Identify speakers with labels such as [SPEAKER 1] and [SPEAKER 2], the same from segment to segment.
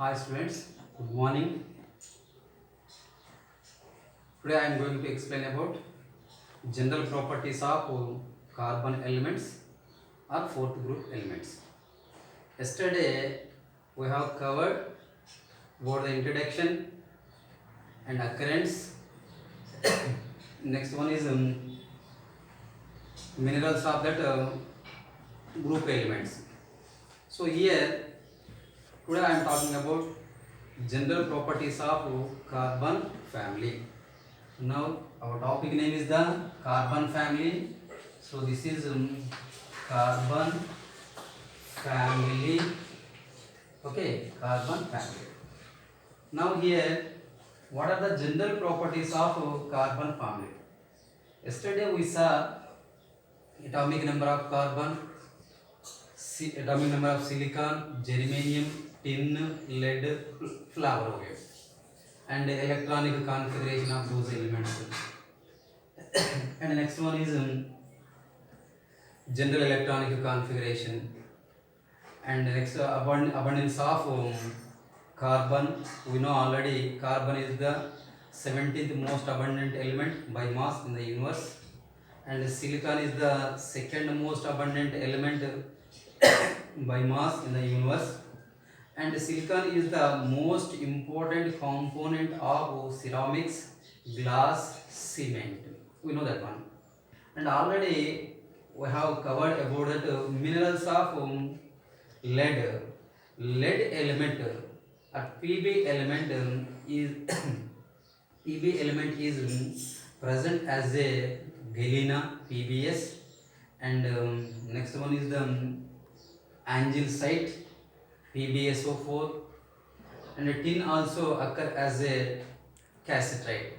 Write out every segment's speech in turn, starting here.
[SPEAKER 1] Hi students, good morning. Today I am going to explain about general properties of carbon elements or fourth group elements. Yesterday we have covered about the introduction and occurrence. Next one is minerals of that group elements. So here today I am talking about general properties of carbon family. Now our topic name is the carbon family. So this is carbon family. Okay, carbon family. Now here, what are the general properties of carbon family? Yesterday we saw atomic number of carbon, atomic number of silicon, germanium, tin, lead, flower हो गए, and electronic configuration of those elements. And next one is general electronic configuration, and next abundance of carbon. We know already carbon is the 17th most abundant element by mass in the universe, and silicon is the second most abundant element by mass in the universe, and silicon is the most important component of ceramics, glass, cement. We know that one. And already we have covered about that minerals of lead. Lead element or Pb element is Pb element is present as a galena Pbs, and next one is the angelcite PbSO4, and tin also occur as a cassiterite.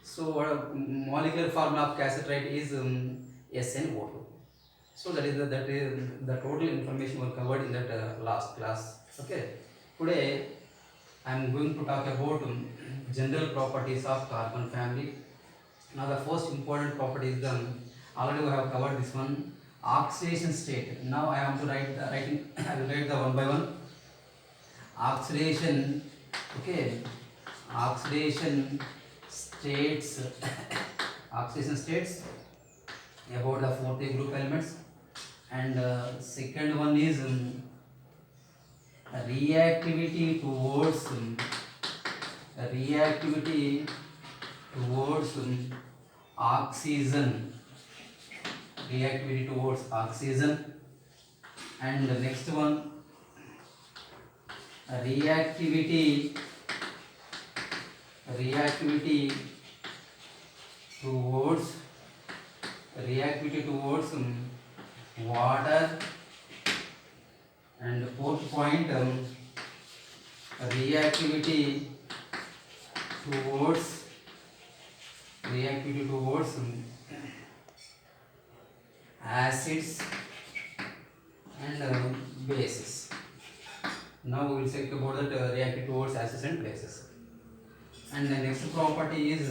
[SPEAKER 1] So molecular formula of cassiterite is SnO2. So that is the total information was covered in that last class. Okay. Today I am going to talk about general properties of carbon family. Now the first important property is the already we have covered this one, oxidation state. Now I am to write the writing. I will write the one by one. Oxidation. Okay. Oxidation states. Oxidation states about the fourth group elements, and second one is reactivity towards reactivity towards oxygen, reactivity towards oxygen, and the next one reactivity towards water, and fourth point reactivity towards acids and bases. Now we will check about that reactivity towards acids and bases. And the next property is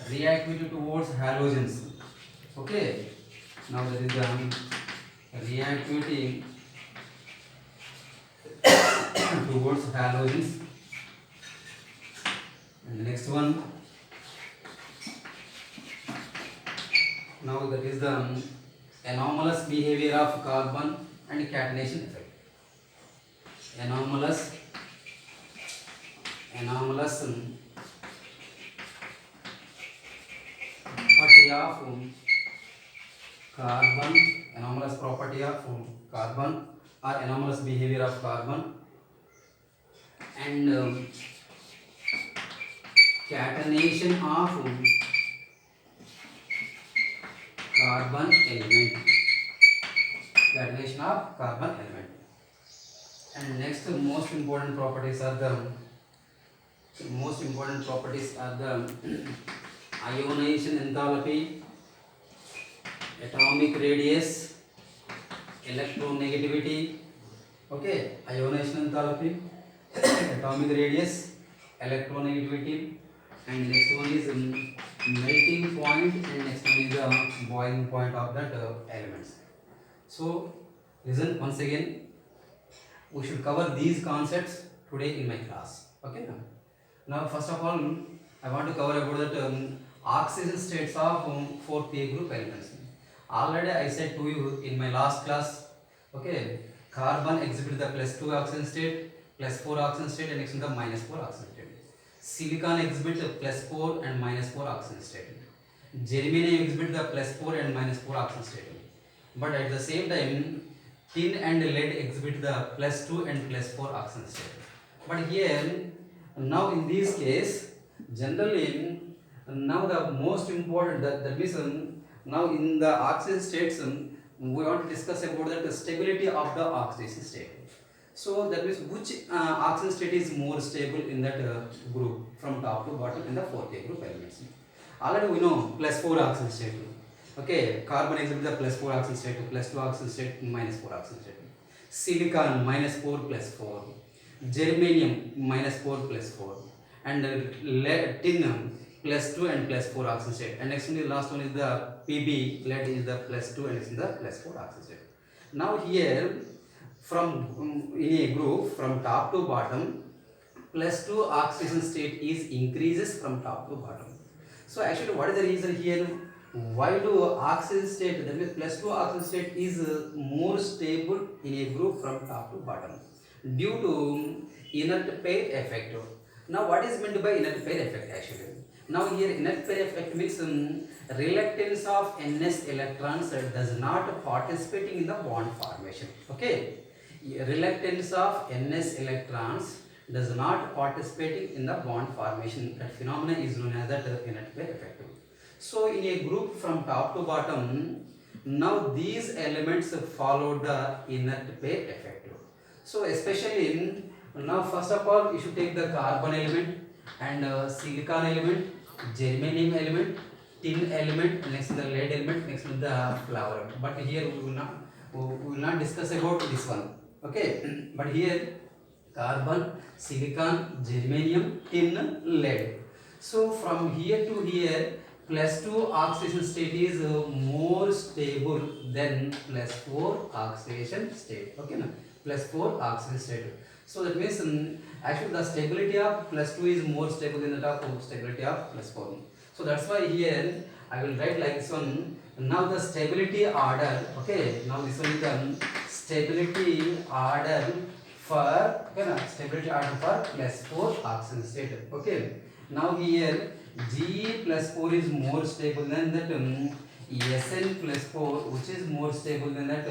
[SPEAKER 1] reactivity towards halogens. Okay. Now that is the reactivity towards halogens. And the next one, now that is the anomalous behavior of carbon and catenation effect. Anomalous property of carbon, anomalous property of carbon or anomalous behavior of carbon, and catenation of carbon element. Catenation of carbon element. And next most important properties are the ionization enthalpy, atomic radius, electronegativity. Okay, ionization enthalpy, atomic radius, electronegativity, and next one is melting point, and next one is the boiling point of that elements. So listen once again, we should cover these concepts today in my class. Okay now. Now first of all, I want to cover about that oxidation states of 4 group elements. Already I said to you in my last class. Okay, carbon exhibit the +2 oxidation state, +4 oxidation state, and next the -4 oxidation state. Silicon exhibit the +4 and -4 oxidation state. Germanium exhibit the +4 and -4 oxidation state. But at the same time, tin and lead exhibit the +2 and +4 oxidation state. But here, now in this case, generally, now the most important, that means now in the oxidation states, we want to discuss about the stability of the oxidation state. So that means which oxidation state is more stable in that group from top to bottom in the 4K group elements. Already we know +4 oxidation state. Okay, carbon exhibit the +4 oxidation state, +2 oxidation state, -4 oxidation state. Silicon -4 +4. Germanium -4 +4. And tin +2 and +4 oxidation state. And next one, the last one is the PB, lead is the +2 and it's in the +4 oxidation state. Now here, from in a group from top to bottom, +2 oxidation state is increases from top to bottom. So actually, what is the reason here? Why do oxidation state, that means +2 oxidation state is more stable in a group from top to bottom? Due to inert pair effect. Now what is meant by inert pair effect actually? Now here inert pair effect means reluctance of Ns electrons does not participating in the bond formation. Okay, reluctance of Ns electrons does not participating in the bond formation. That phenomena is known as that inert pair effect. So in a group from top to bottom, now these elements follow the inert pair effect. So especially now first of all you should take the carbon element and silicon element, germanium element, tin element, next the lead element, next the flower. But here we will not discuss about this one. Okay, but here carbon, silicon, germanium, tin, lead. So from here to here, +2 oxidation state is more stable than +4 oxidation state. Okay, na? +4 oxidation state. So that means actually the stability of +2 is more stable than the stability of +4. So that's why here I will write like this one. Now the stability order. Okay, now this one is the stability order for stability order for +4 oxidation state. Okay, now here Ge +4 is more stable than that Sn +4, which is more stable than that.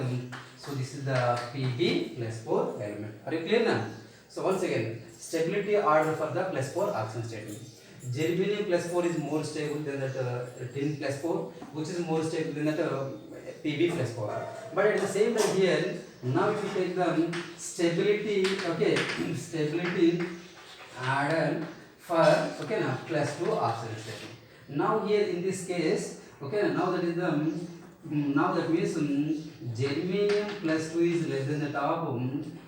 [SPEAKER 1] So this is the Pb +4 element. Are you clear now? So once again, stability order for the +4 oxidation state. Germanium +4 is more stable than that tin +4, which is more stable than that Pb +4. But at the same time here, now if you take the stability, okay, stability order for now +2 oxidation state. Now here in this case, okay, now that is the now that means germanium +2 is less than the top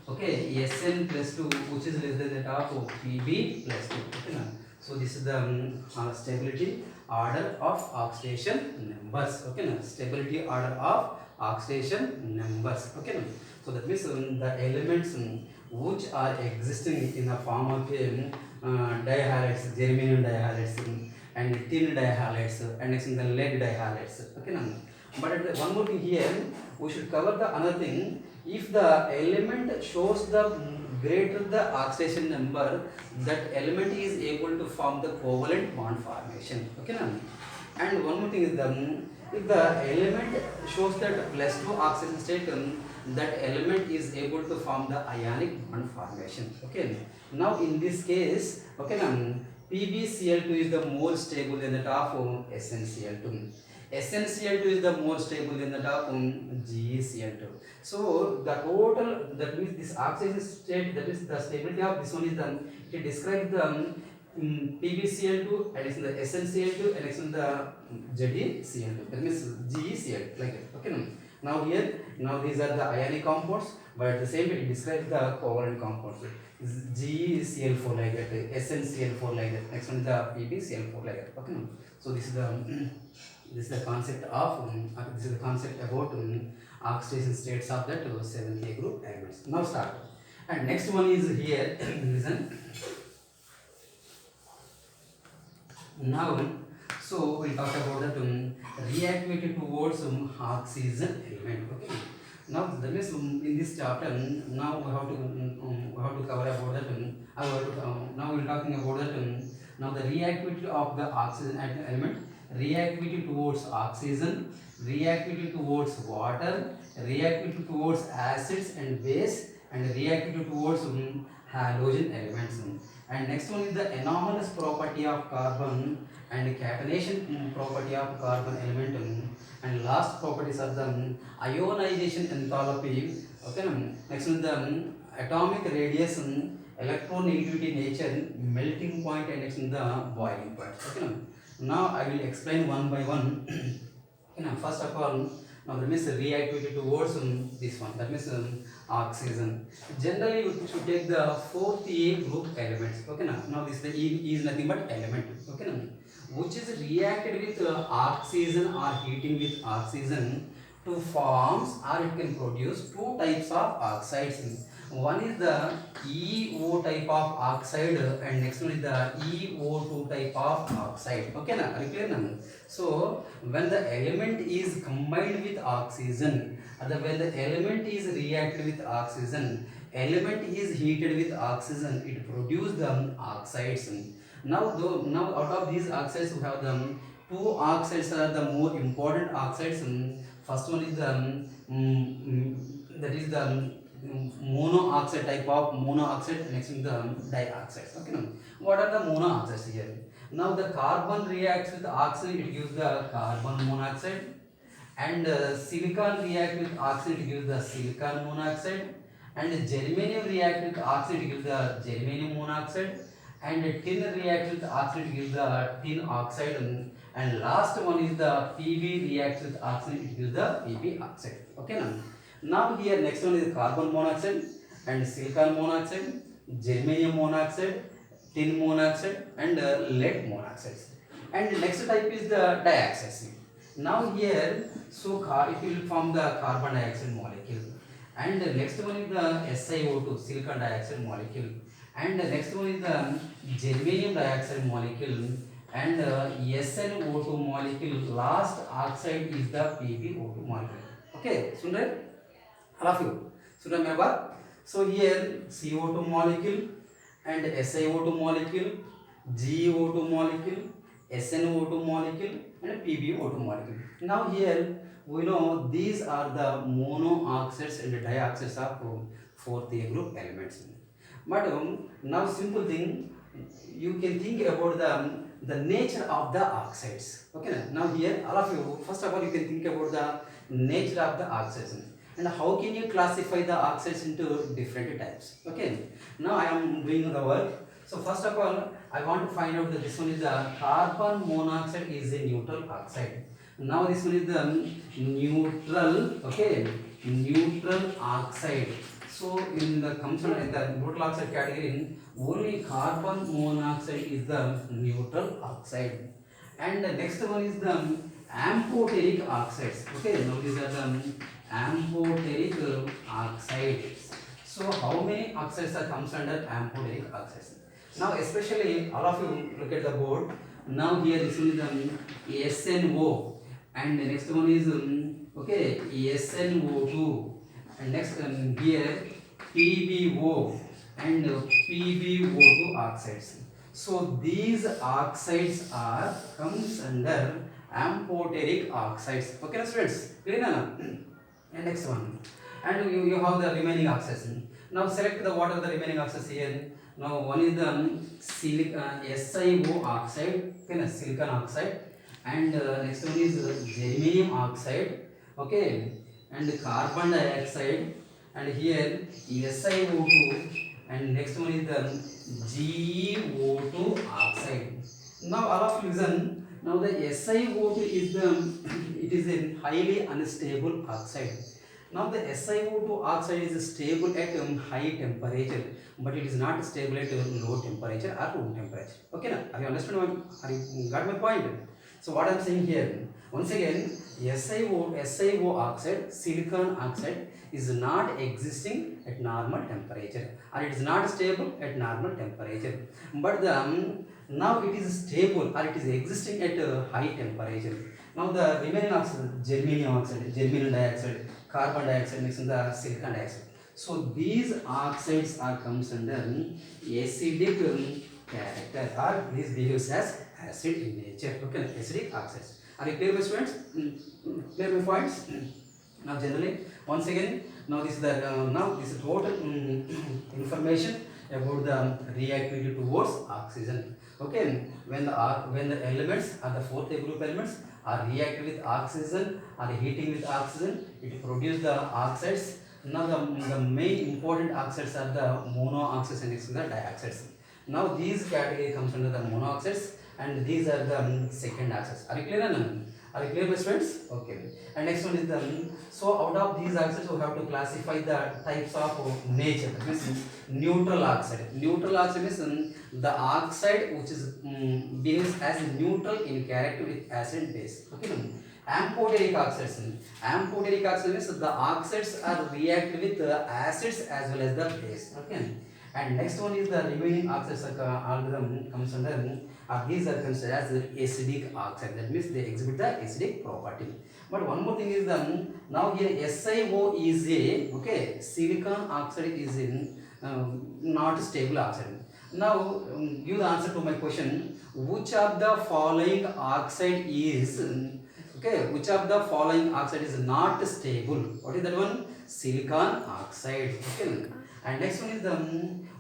[SPEAKER 1] okay, Sn +2, which is less than the top Pb +2. Okay, now so this is the stability order of oxidation numbers. Okay, now stability order of oxidation numbers. Okay, now so that means the elements which are existing in the form of dihalides, germanium dihalides and tin dihalides and next in the lead dihalides. Okay, now but one more thing here, we should cover the another thing. If the element shows the greater the oxidation number, that element is able to form the covalent bond formation. Okay, now and one more thing is if the element shows that +2 oxidation state, that element is able to form the ionic bond formation. Okay, now in this case, okay, now PbCl2 is the more stable than the top SnCl2. SnCl2 is the more stable than the top GeCl2. So the total, that means this oxidation state, that is the stability of this one is the, it describes the PbCl2 and it's in the SnCl2 and it's in the ZeCl2. That means GeCl2 like that. Okay, now here, now these are the ionic compounds, but at the same time it describes the covalent compounds. GeCl4 like that, SnCl4 like that. Next one is the PbCl4 like that. Okay, so this is the concept of this is the concept about oxidation states of that 7K group elements. Now start. And next one is here. Listen. Now, so we'll talk about that reactivity towards oxygen element. Okay. Now that means in this chapter now we have to cover about that. Now we're talking about that. Now the reactivity of the oxygen element, reactivity towards oxygen, reactivity towards water, reactivity towards acids and base, and reactivity towards halogen elements. And next one is the anomalous property of carbon and catenation property of carbon element, and last properties are the ionization enthalpy. Okay, next one is the atomic radius, electronegativity nature, melting point, and next one the boiling point. Okay, now I will explain one by one. First of all, now that means reactivity towards this one, that means oxygen. Generally you should take the fourth A group elements. Okay, now this the E is nothing but element. Okay, which is reacted with oxygen or heating with oxygen to forms, or it can produce two types of oxides. One is the EO type of oxide, and next one is the EO2 type of oxide. Okay, are you clear now? So when the element is combined with oxygen, when the element is reacted with oxygen, element is heated with oxygen, it produces the oxides. Now out of these oxides we have the two oxides are the more important oxides. First one is the that is the mono oxide type of mono oxide. Next is the dioxides. Okay, now what are the mono oxides here? Now the carbon reacts with oxygen, it gives the carbon monoxide, and silicon reacts with oxygen, it gives the silicon monoxide, and germanium reacts with oxygen, it gives the germanium monoxide, and tin reacts with oxygen, it gives the tin oxide, and last one is the Pb reacts with oxygen, it gives the Pb oxide. Okay, now here next one is carbon monoxide and silicon monoxide, germanium monoxide, tin monoxide, and lead monoxide. And next type is the dioxide. Now here, so it will form the carbon dioxide molecule. And the next one is the SiO2, silicon dioxide molecule. And the next one is the germanium dioxide molecule. And SnO2 molecule. Last oxide is the PbO2 molecule. Okay, Sundar, all of you. Sundar, remember? So here CO2 molecule and SiO2 molecule, GeO2 molecule, SnO2 molecule, and PbO2 molecule. Now here we know these are the mono oxides and dioxides of fourth A group elements. But now simple thing, you can think about the nature of the oxides. Okay, now here all of you, first of all you can think about the nature of the oxides and how can you classify the oxides into different types. Okay, now I am doing the work. So first of all I want to find out that this one is the carbon monoxide is a neutral oxide. Now this one is the neutral, okay, neutral oxide. So in the comes in the neutral oxide category, only carbon monoxide is the neutral oxide. And the next one is the amphoteric oxides. Okay, now these are the amphoteric oxides. So how many oxides are comes under amphoteric oxides? Now especially all of you look at the board. Now here this one is the SNO, and the next one is okay, SNO2, and next here PbO and PbO2 oxides. So these oxides are comes under amphoteric oxides. Okay, students, clear now? And next one, and you have the remaining oxides. Now select the what are the remaining oxides here. Now one is the SiO oxide, okay, silicon oxide, and next one is germanium oxide, okay, and carbon dioxide, and here SiO2, and next one is the GeO2 oxide. Now all of you listen. Now the SiO2 is it is a highly unstable oxide. Now the SiO2 oxide is stable at high temperature, but it is not stable at low temperature or room temperature. Okay, now are you understand? Are you got my point? So what I am saying here, once again, SiO oxide, silicon oxide is not existing at normal temperature, or it is not stable at normal temperature. But now it is stable, or it is existing at high temperature. Now the remaining oxide, germanium dioxide, carbon dioxide mixed in the silicon dioxide. So these oxides are comes under acidic character, or this behaves as acid in nature. Okay, acidic oxides. Are you clear, my students? Clear my points? Now generally, once again, now this is the total information about the reactivity towards oxygen. Okay, when the elements or the fourth group elements are reacting with oxygen or heating with oxygen, it produces the oxides. Now the main important oxides are the monooxides and next the dioxides. Now these category comes under the monooxides, and these are the second oxides. Are you clear? Are you clear, my friends? Okay. And next one is the, so out of these oxides we have to classify the types of nature. That means neutral oxide. Neutral oxide means the oxide which is behaves as neutral in character with acid and base. Okay. Amphoteric oxides. Amphoteric oxide means the oxides are react with the acids as well as the base. Okay. And next one is the remaining oxides algorithm comes under, these are considered as acidic oxide. That means they exhibit the acidic property. But one more thing is the, now here SiO is a, okay, silicon oxide is in not stable oxide. Now give the answer to my question. Which of the following oxide is, okay, which of the following oxide is not stable? What is that one? Silicon oxide. Okay. And next one is the,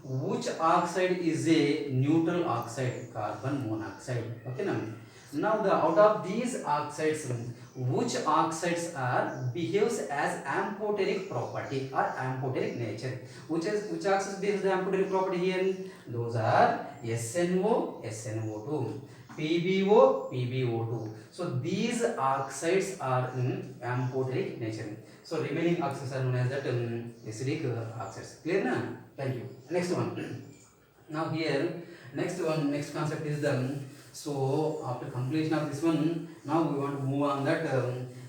[SPEAKER 1] which oxide is a neutral oxide? Carbon monoxide. Okay, now the out of these oxides, which oxides are behaves as amphoteric property or amphoteric nature? Which oxides behaves the amphoteric property here? Those are SNO, SNO2, PbO, PbO2. So these oxides are in amphoteric nature. So remaining oxides are known as that acidic oxides. Clear na? Thank you. Next one. Now here, next concept is the, so after completion of this one, now we want to move on that.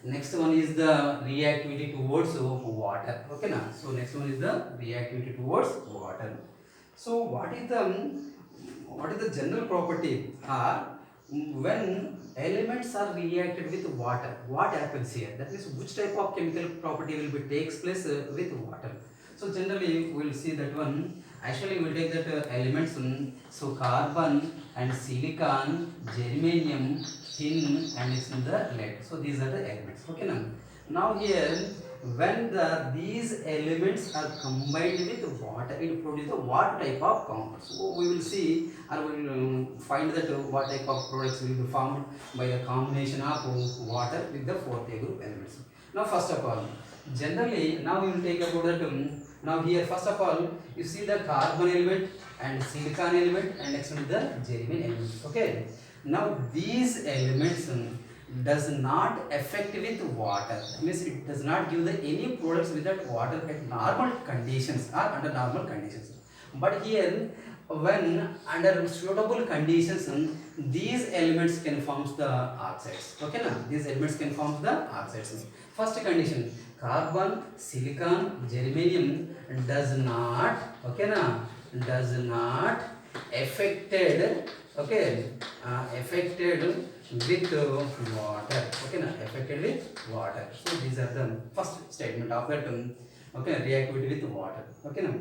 [SPEAKER 1] Next one is the reactivity towards water. Okay na? So next one is the reactivity towards water. So what is the general property? When elements are reacted with water, what happens here? That is, which type of chemical property will be takes place with water. So generally we will see that one. Actually we will take that elements, so carbon and silicon, germanium, tin, and it's in the lead. So these are the elements. Okay now here, when these elements are combined with water, it produces the what type of compounds. So we will see, or we will find that what type of products will be formed by the combination of water with the fourth group elements. Now first of all, generally now we will take about that. Now here first of all you see the carbon element and silicon element, and next one is the germanium element. Okay. Now these elements does not affect with water. That means it does not give the any products with that water at normal conditions or under normal conditions. But here, when under suitable conditions, these elements can form the oxides. Okay na? These elements can form the oxides. First condition, carbon, silicon, germanium does not, okay na, does not affected, okay, affected with water. Okay na, affected with water. So these are the first statement of that, okay, reactivity with water. Okay na.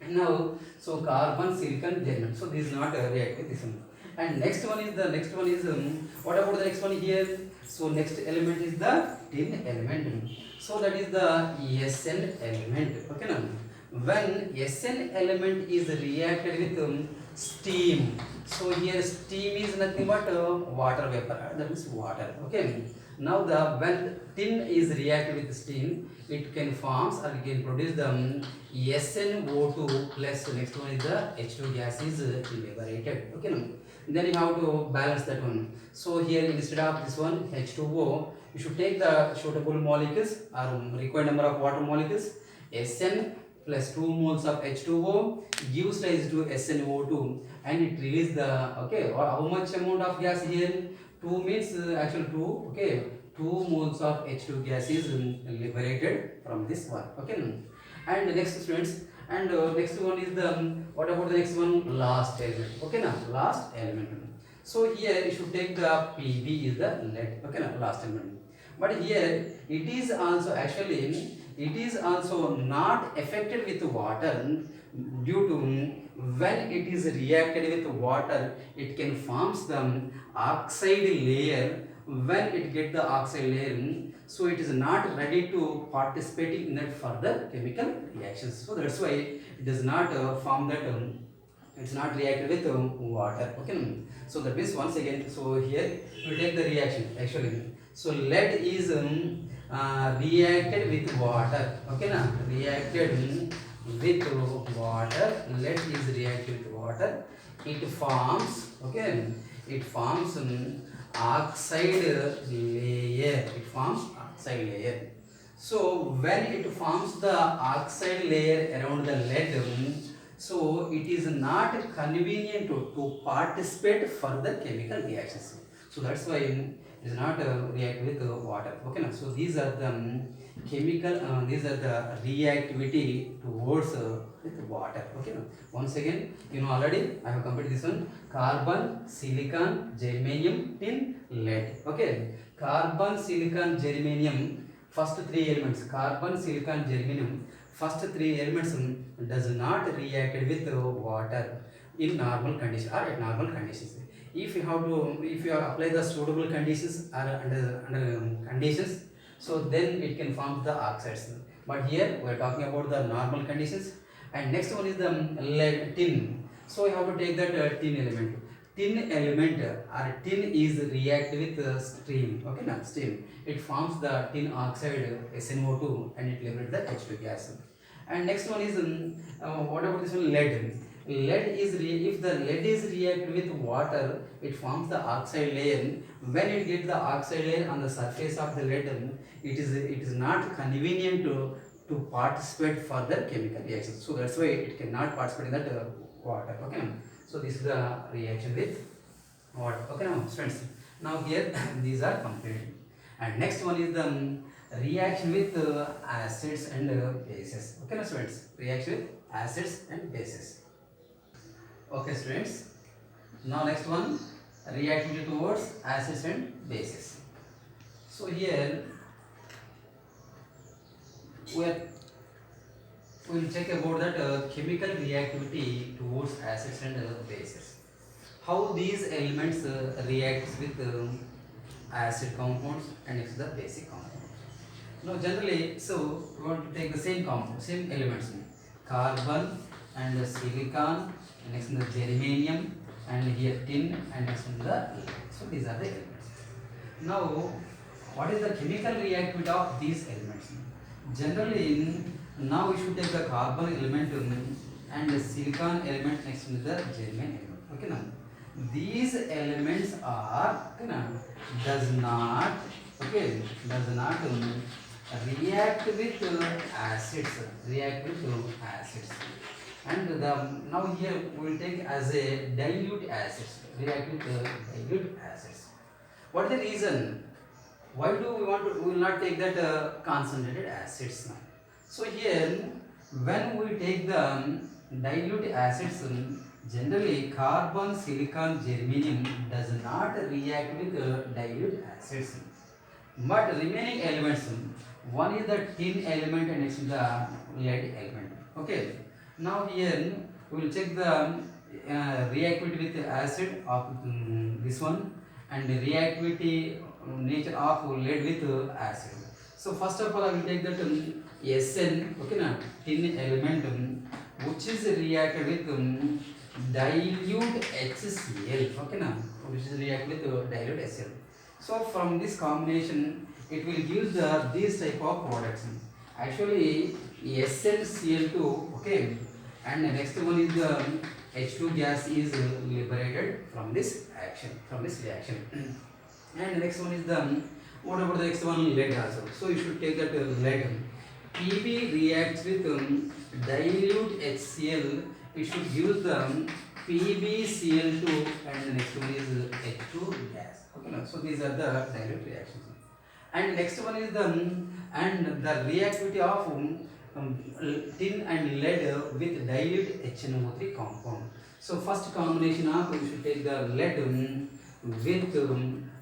[SPEAKER 1] Now so carbon, silicon, germanium, so this is not react with this one. And next one is what about the next one here? So next element is the tin element. So that is the SN element. Okay now, when SN element is reacted with steam, so here steam is nothing but water vapor, that is water. Okay, now when tin is reacted with steam, it can forms or it can produce the SnO2 plus next one is the H2 gas is liberated. Okay now, then you have to balance that one. So here instead of this one H2O, you should take the suitable molecules or required number of water molecules. Sn plus 2 moles of H2O gives rise to SnO2, and it releases the, okay, or how much amount of gas here? 2 means actually 2, okay, 2 moles of H2 gas is liberated from this one. Okay. And next students, and next one is the what about the next one? Last element. Okay, now last element. So here you should take the Pb is the lead. Okay, now last element. But here it is also actually it is also not affected with water due to when it is reacted with water, it can forms the oxide layer. When it get the oxide layer, so it is not ready to participating in that further chemical reactions. So that's why it does not form that. It's not reacted with water. Okay. So that means once again. So here we take the reaction actually. So lead is reacted with water. Okay, na reacted with water. Lead is reacted with water. It forms. Okay, it forms oxide layer. It forms oxide layer. So when it forms the oxide layer around the lead, so it is not convenient to participate further chemical reactions. So that's why it is not react with water. Okay, now so these are the chemical. These are the reactivity towards with water. Okay, now once again, you know already I have completed this one: carbon, silicon, germanium, tin, lead. Okay, carbon, silicon, germanium. First three elements: carbon, silicon, germanium. First three elements does not react with water in normal condition or at normal conditions. If you apply the suitable conditions or under conditions, so then it can form the oxides. But here we are talking about the normal conditions. And next one is the lead, tin. So you have to take that tin element. Tin element or tin is react with steam. Okay, now steam. It forms the tin oxide SnO2 and it liberates the H2 gas. And next one is what about this one? Lead. Lead is if the lead is react with water, it forms the oxide layer. When it gets the oxide layer on the surface of the lead, it is not convenient to participate further chemical reactions. So that's why it cannot participate in that water. Okay. So this is the reaction with water. Okay, now students. Now here these are completed. And next one is the reaction with acids and bases. Okay, now students. Reaction with acids and bases. Okay, students. Now next one, reactivity towards acids and bases. So here we will check about that chemical reactivity towards acids and bases. How these elements reacts with acid compounds and next the basic compounds. Now generally, so we want to take the same compound, same elements, carbon and silicon, and next the germanium, and here tin, and next the lead. So these are the elements. Now, what is the chemical reactivity of these elements? Generally, now we should take the carbon element and the silicon element next to the germanium element. Okay, now these elements are does not react with acids. And now here we will take as a dilute acids. React with dilute acids. What is the reason? Why do we want to? We will not take that concentrated acids now. So here, when we take the dilute acids, generally carbon, silicon, germanium does not react with dilute acids. But remaining elements, one is the tin element and next is the lead element. Okay. Now here we will check the reactivity with acid of this one and the reactivity nature of lead with acid. So first of all I will take that Sn, okay na, tin element which is reacted with dilute HCl, okay na, which is reacted with dilute HCl. So from this combination it will give these type of products. Actually SnCl2, okay, and the next one is the H2 gas is liberated from this action, from this reaction. And the next one is the what about the next one? Lead also. So you should take that lead. Pb reacts with dilute HCl. It should give the PbCl2 and the next one is H2 gas. Okay, so these are the dilute reactions. And next one is the reactivity of tin and lead with dilute HNO3 compound. So first combination of we should take the lead with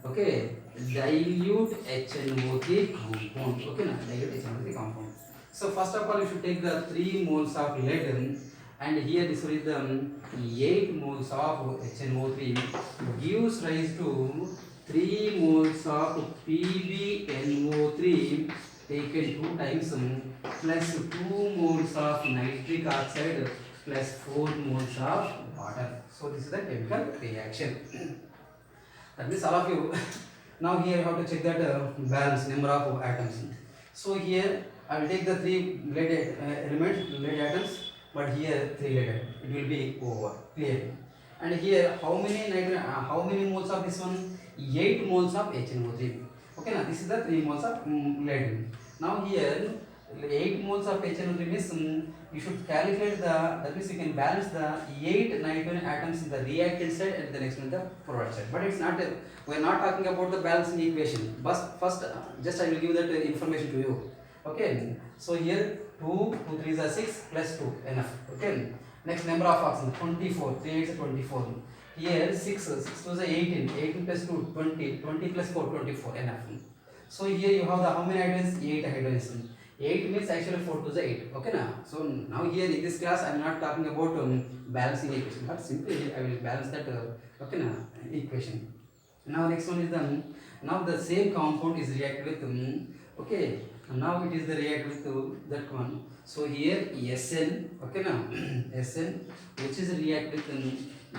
[SPEAKER 1] okay dilute HNO3 compound. Okay, na dilute HNO3 compound. So first of all, you should take the 3 moles of lead, and here this is the 8 moles of HNO3 gives rise to 3 moles of PbNO3 taken 2 times plus 2 moles of nitric oxide plus 4 moles of water. So this is the chemical reaction. That means all of you now here you have to check that balance number of atoms. So here I will take the 3 lead elements, lead atoms, but here 3 lead. It will be over clear. And here how many moles of this one? 8 moles of HNO3. Okay, now this is the 3 moles of lead. Now here 8 moles of HNO3 means you should calculate that means you can balance the 8 nitrogen atoms in the reactant side and the next one in the product side. But it's not, we are not talking about the balancing equation. But first, just I will give that information to you. Okay, so here 2 3s are 6 plus 2 enough. Okay, next number of oxygen 24, 3 8 is 24. Here 6 2 is 18, 18 plus 2 20, 20 plus 4 24 enough. So here you have the how many hydrogens? 8 hydrogens. 8 means actually 4 to the 8. Okay now. So now here in this class I am not talking about balancing equation, but simply I will balance that okay now equation. Now next one is the now the same compound is reacted with okay. Now it is the react with that one. So here SN, okay now SN which is react with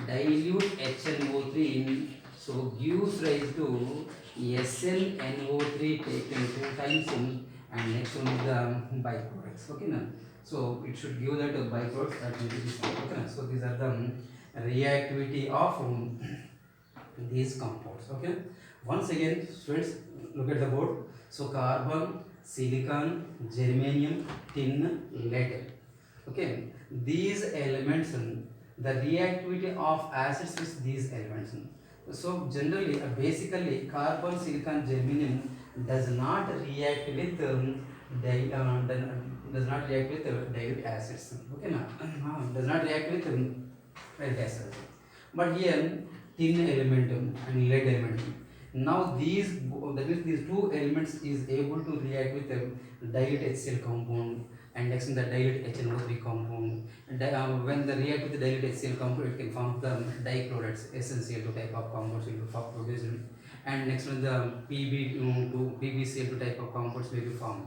[SPEAKER 1] dilute HNO3, so gives rise to SnNO3 taken 2 times and next one is the byproducts. Okay now, so it should give that byproducts that will be this one. Okay now, so these are the reactivity of these compounds. Okay, once again students look at the board. So carbon, silicon, germanium, tin, lead. Okay, these elements the reactivity of acids with these elements. So generally basically carbon, silicon, germanium does not react with does not react with dilute acids. Okay now does not react with dilute acids. But here tin element and lead element, now these that means these two elements is able to react with dilute HCl compound and next in the dilute HNO3 compound. And when they react with the dilute HCl compound, it can form the dichlorides, SnCl2 type of compounds will be produced, and next one the PbCl2 type of compounds may be formed.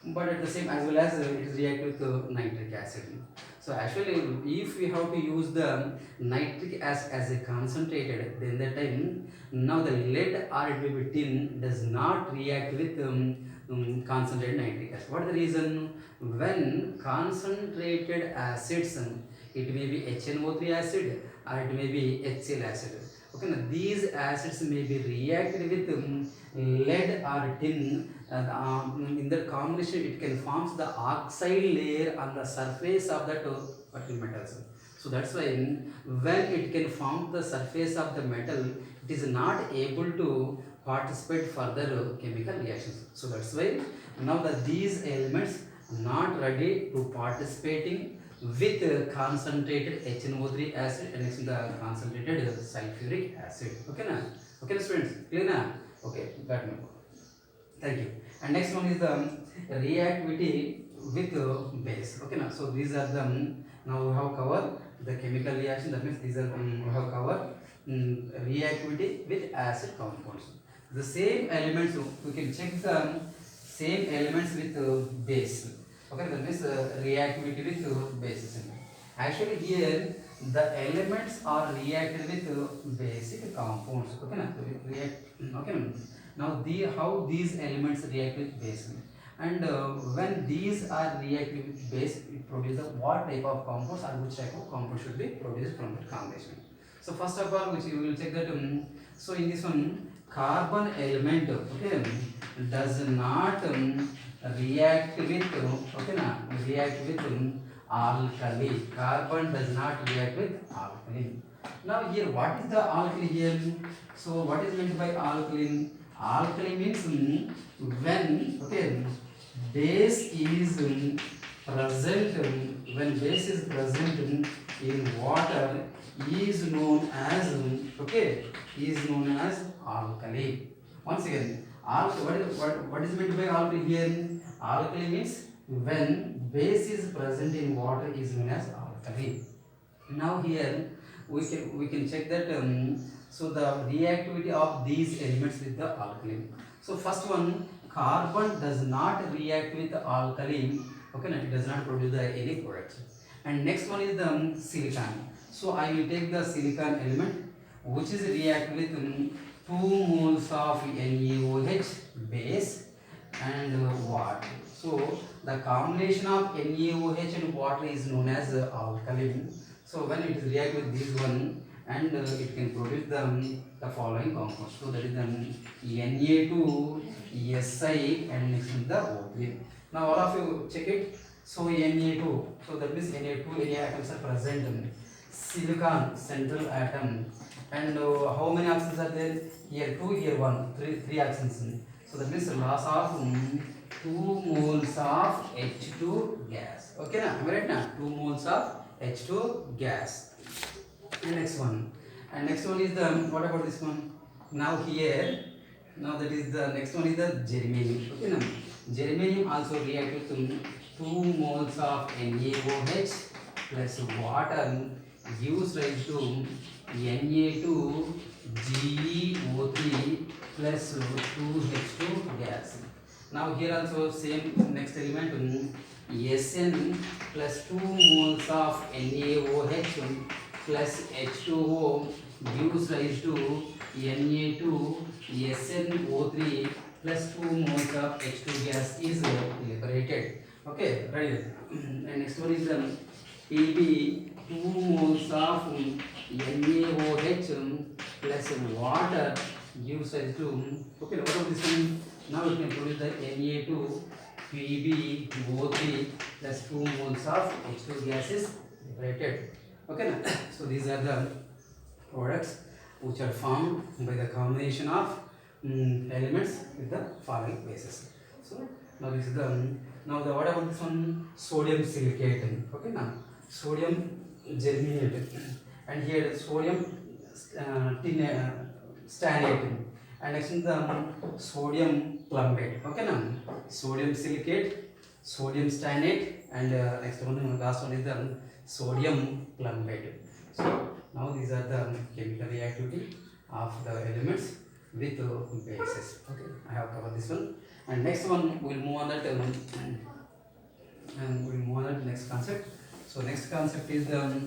[SPEAKER 1] But at the same as well as it is react with nitric acid. So actually if we have to use the nitric acid as a concentrated, then that time now the lead or it may be tin does not react with concentrated nitric acid. What is the reason? When concentrated acids, it may be HNO3 acid or it may be HCl acid. Okay, now these acids may be reacted with lead or tin. In that combination, it can form the oxide layer on the surface of that particular metals. So that's why when it can form the surface of the metal, it is not able to participate further chemical reactions. So that's why now that these elements are not ready to participating with concentrated HNO3 acid and next the concentrated sulfuric acid. Okay na? Okay students, clear na? Okay, got me. Thank you. And next one is the reactivity with base. Okay na? So these are the now we have covered the chemical reaction. That means these are we have covered reactivity with acid compounds. The same elements we can check the same elements with base. Okay, that means reactivity with bases. Actually here the elements are reacted with basic compounds. Okay, na? Okay. Now how these elements react with base, and when these are reactive with base, it produces what type of compounds or which type of compound should be produced from that combination. So first of all, which you will check that. So in this one, carbon element, okay, does not react with okay na react with alkali. Carbon does not react with alkaline. Now here, what is the alkali here? So what is meant by alkaline? Alkali means when, okay, base is present, when base is present in water is known as, okay, is known as alkali. Once again, what is meant by alkali here? Alkali means when base is present in water is known as alkali. Now here we can check that so the reactivity of these elements with the alkaline. So first one, carbon does not react with alkali, okay, it does not produce the any product. And next one is the silicon. So I will take the silicon element which is react with 2 moles of NaOH base and water. So the combination of NaOH and water is known as alkaline. So when it is react with this one and it can produce the following compounds. So that is Na2Si and next is the O3. Now all of you check it. So Na2. So that means Na2 any atoms are present in silicon central atom. And how many oxygens are there? Here 2, here 1, 3 oxygens. So that means loss of 2 moles of H2 gas. Okay, na? Am I right now? 2 moles of H2 gas. And next one. And next one is the, what about this one? Now here, now that is the next one is the germanium. Okay, now germanium also react with 2 moles of NaOH plus water gives rise to Na2GeO3 plus 2H2 gas. Now here also same next element Sn plus 2 moles of NaOH plus H2O gives rise to Na2SnO3 plus 2 moles of H2 gas is liberated. Okay, right. And next one is the Pb 2 moles of NaOH plus water gives rise to, okay, what of this one? Now we can produce the Na2PbO3 plus 2 moles of H2 gas is liberated. Okay, na? So these are the products which are formed by the combination of elements with the following bases. So now this is the, now the, what about this one? Sodium silicate. Okay, now sodium germinate, and here sodium stannate, and next is the sodium plumbate. Okay, now sodium silicate, sodium stannate, and next one, last one is the sodium plumbate. So now these are the chemical reactivity of the elements with bases. Okay, I have covered this one, and next one we'll move on that and we'll move on that next concept. So next concept is the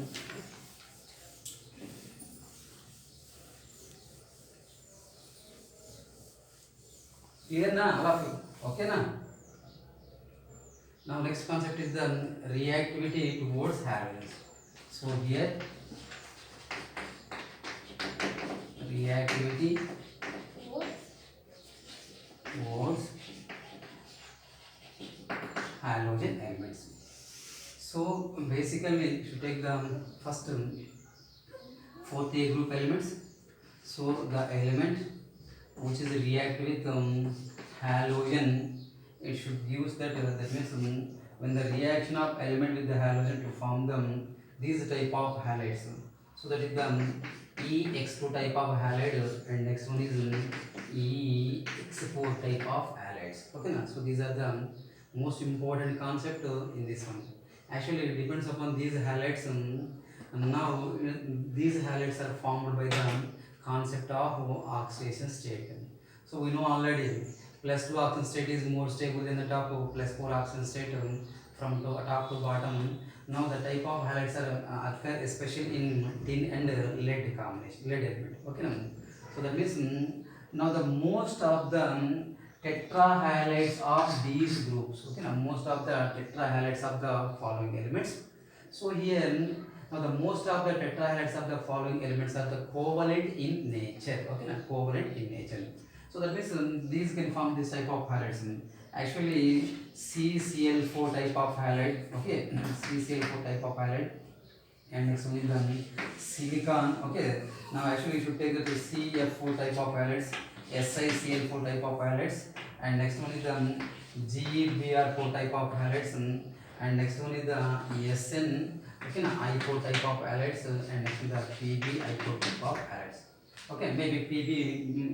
[SPEAKER 1] clear na all of you? Okay na? Now next concept is the reactivity towards halogens. So here reactivity towards halogen elements. So basically, if you take the first 4th group elements, so the element which is react with halogen, it should use that. That means when the reaction of element with the halogen to form these type of halides. So that is the EX2 type of halide, and next one is EX4 type of halides. Okay, na? So these are the most important concept in this one. Actually, it depends upon these halides. Now these halides are formed by the concept of oxidation state. So we know already +2 oxidation state is more stable than the top +4 oxidation state from the top to bottom. Now the type of halides are occur especially in tin and lead combination, lead element. Okay, now? So that means now the most of the tetrahalides of these groups. Okay, now most of the tetrahalides of the following elements. So here now the most of the tetrahalides of the following elements are the covalent in nature. Okay, now covalent in nature. So that means these can form this type of halides. Actually CCl4 type of halide. Okay, CCl4 type of halide, and next one is the silicon. Okay, now actually you should take the CF4 type of halides, SiCl4 type of halides, and next one is the GBr4 type of halides, and next one is the SN, okay, I4 type of halides, and next is the PbI4 type of halides. Okay, maybe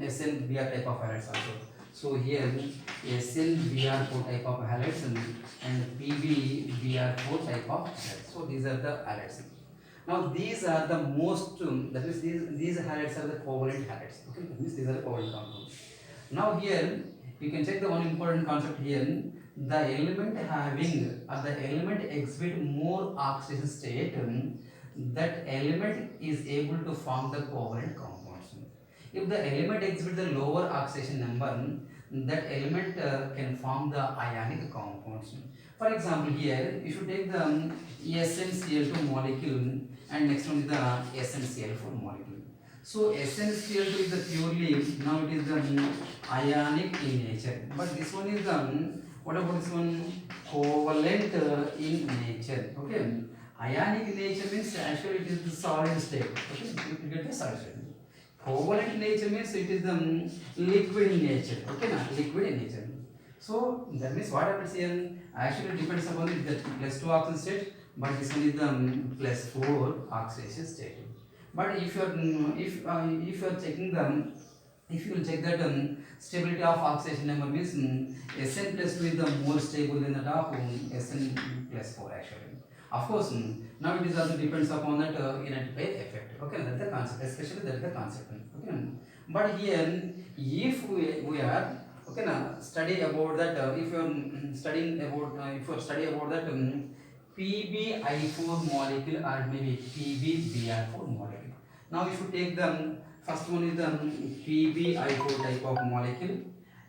[SPEAKER 1] SnBr type of halides also. So here SnBr4 type of halides and PbBr4 type of halides. So these are the halides. Now these are the most, that is these halides are the covalent halides. Okay, that means these are the covalent compounds. Now here you can check the one important concept here. The element having or the element exhibit more oxidation state, that element is able to form the covalent compounds. If the element exhibits the lower oxidation number, that element can form the ionic compounds. For example, here if you take the SnCl2 molecule and next one is the SnCl4 molecule. So SnCl2 is the purely, now it is the ionic in nature, but this one is the, what about this one, covalent in nature. Okay, ionic in nature means actually it is the solid state. Okay, you get the solid state. Covalent in nature means it is the liquid in nature. Okay, na, liquid in nature. So that means what happens here actually depends upon the +2 oxidation state, but this one is the +4 oxidation state. But if you are if you are checking the, if you will check that stability of oxidation number means Sn plus 2 is the more stable than that of Sn plus 4 actually. Of course, now it is also depends upon that inert play effect. Okay, that's the concept, especially that is the concept. Okay, but here if we are, okay, now study about that, if you are studying about if you are study about that PbI4 molecule or maybe PbBr4 molecule. Now if you take the first one is the PbI4 type of molecule,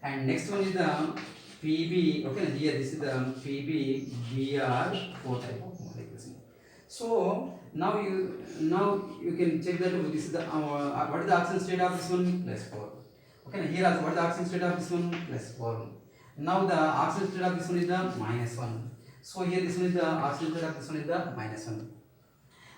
[SPEAKER 1] and next one is the Pb, okay, here this is the PbBr4 type of molecules. So now you can check that this is the what is the oxidation state of this one, +4. Okay, here also what is the oxidation state of this one, +4. Now the oxidation state of this one is the -1. So here this one is the oxidation state of this one is the -1.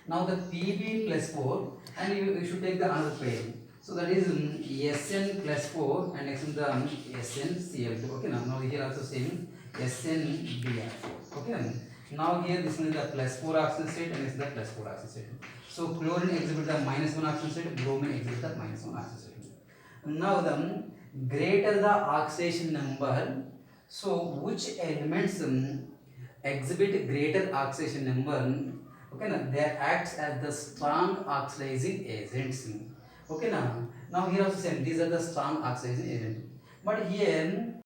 [SPEAKER 1] Now the Pb +4, and you should take the another pair. So that is Sn +4 and next is the SnCl2. Okay, now here also same SnBr4. Okay, now here this one is the +4 oxidation state and this is the +4 oxidation state. So chlorine exhibits the -1 oxidation state, bromine exhibits the -1 oxidation state. Now the greater the oxidation number, so which elements exhibit greater oxidation number, okay, now they acts as the strong oxidizing agents. Okay, now here also same, these are the strong oxidizing agents, but here